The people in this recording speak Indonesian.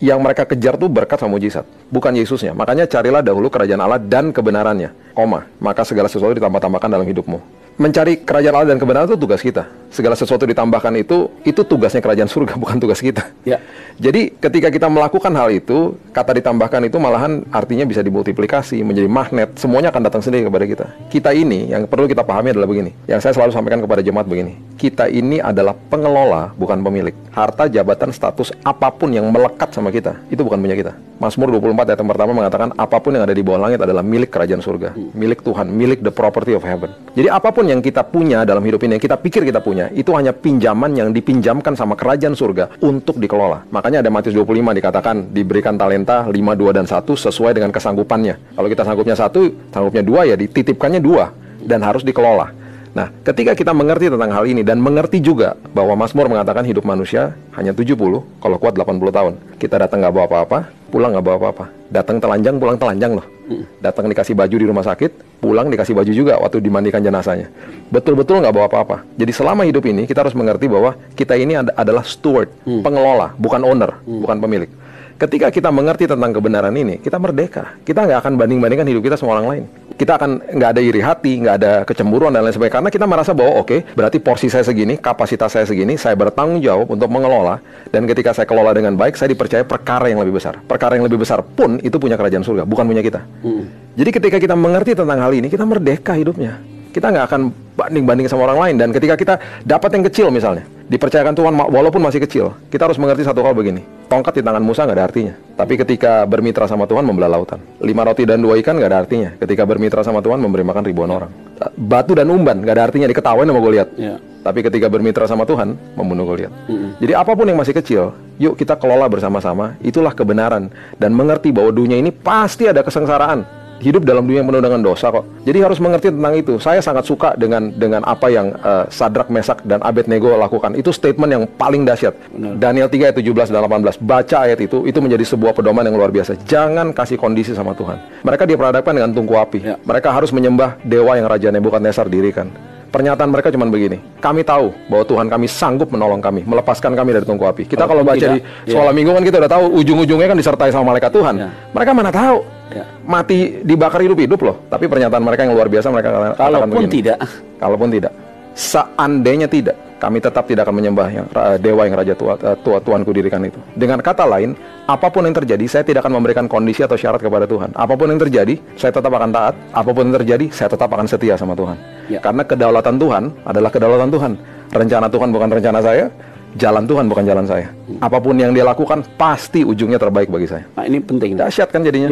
Yang mereka kejar tuh berkat sama mujizat, bukan Yesusnya. Makanya carilah dahulu kerajaan Allah dan kebenarannya, maka segala sesuatu ditambah-tambahkan dalam hidupmu. Mencari kerajaan Allah dan kebenaran itu tugas kita. Segala sesuatu ditambahkan itu tugasnya kerajaan surga, bukan tugas kita. Ya. Jadi ketika kita melakukan hal itu, kata ditambahkan itu malahan artinya bisa dimultiplikasi, menjadi magnet, semuanya akan datang sendiri kepada kita. Kita ini, yang perlu kita pahami adalah begini, yang saya selalu sampaikan kepada jemaat begini, kita ini adalah pengelola, bukan pemilik. Harta, jabatan, status, apapun yang melekat sama kita, itu bukan punya kita. Mazmur 24 ayat yang pertama mengatakan, apapun yang ada di bawah langit adalah milik kerajaan surga, milik Tuhan, milik the property of heaven. Jadi apapun yang kita punya dalam hidup ini, yang kita pikir kita punya, itu hanya pinjaman yang dipinjamkan sama kerajaan surga untuk dikelola. Makanya ada Matius 25 dikatakan, diberikan talenta 5, 2, dan 1 sesuai dengan kesanggupannya. Kalau kita sanggupnya 1, sanggupnya 2, ya dititipkannya 2 dan harus dikelola. Nah, ketika kita mengerti tentang hal ini dan mengerti juga bahwa Mazmur mengatakan hidup manusia hanya 70, kalau kuat 80 tahun. Kita datang nggak bawa apa-apa, pulang nggak bawa apa-apa. Datang telanjang, pulang telanjang loh. Datang dikasih baju di rumah sakit, pulang dikasih baju juga waktu dimandikan jenazahnya. Betul-betul nggak bawa apa-apa. Jadi selama hidup ini kita harus mengerti bahwa kita ini adalah steward, pengelola, bukan owner, bukan pemilik. Ketika kita mengerti tentang kebenaran ini, kita merdeka. Kita nggak akan banding-bandingkan hidup kita sama orang lain. Kita akan nggak ada iri hati, nggak ada kecemburuan dan lain sebagainya. Karena kita merasa bahwa oke, berarti porsi saya segini, kapasitas saya segini, saya bertanggung jawab untuk mengelola. Dan ketika saya kelola dengan baik, saya dipercaya perkara yang lebih besar. Perkara yang lebih besar pun itu punya kerajaan surga, bukan punya kita. Jadi ketika kita mengerti tentang hal ini, kita merdeka hidupnya. Kita nggak akan banding-banding sama orang lain. Dan ketika kita dapat yang kecil misalnya, dipercayakan Tuhan walaupun masih kecil, kita harus mengerti satu hal begini. Tongkat di tangan Musa nggak ada artinya. Tapi ketika bermitra sama Tuhan membelah lautan. 5 roti dan 2 ikan nggak ada artinya. Ketika bermitra sama Tuhan memberi makan ribuan orang. Batu dan umban nggak ada artinya, diketawain sama Goliat. Tapi ketika bermitra sama Tuhan membunuh Goliat. Jadi apapun yang masih kecil, yuk kita kelola bersama-sama. Itulah kebenaran. Dan mengerti bahwa dunia ini pasti ada kesengsaraan. Hidup dalam dunia yang penuh dengan dosa kok. Jadi harus mengerti tentang itu. Saya sangat suka dengan apa yang Sadrak, Mesak, dan Abednego lakukan. Itu statement yang paling dahsyat. Daniel 3 ayat 17 dan 18. Baca ayat itu menjadi sebuah pedoman yang luar biasa. Jangan kasih kondisi sama Tuhan. Mereka diperhadapkan dengan tungku api. Mereka harus menyembah dewa yang Raja Nebukadnezar dirikan. Pernyataan mereka cuma begini, kami tahu bahwa Tuhan kami sanggup menolong kami, melepaskan kami dari tungku api. Kita kalau baca di sekolah minggu kan kita udah tahu ujung-ujungnya kan disertai sama malaikat Tuhan. Mereka mana tahu, mati dibakar hidup-hidup loh. Tapi pernyataan mereka yang luar biasa, mereka katakan begini. Kalaupun tidak, seandainya tidak, kami tetap tidak akan menyembah yang dewa yang Raja Tuhanku dirikan itu. Dengan kata lain, apapun yang terjadi, saya tidak akan memberikan kondisi atau syarat kepada Tuhan. Apapun yang terjadi, saya tetap akan taat. Apapun yang terjadi, saya tetap akan setia sama Tuhan. Karena kedaulatan Tuhan adalah kedaulatan Tuhan. Rencana Tuhan bukan rencana saya, jalan Tuhan bukan jalan saya. Apapun yang dia lakukan, pasti ujungnya terbaik bagi saya. Nah, ini penting. Dahsyat kan jadinya.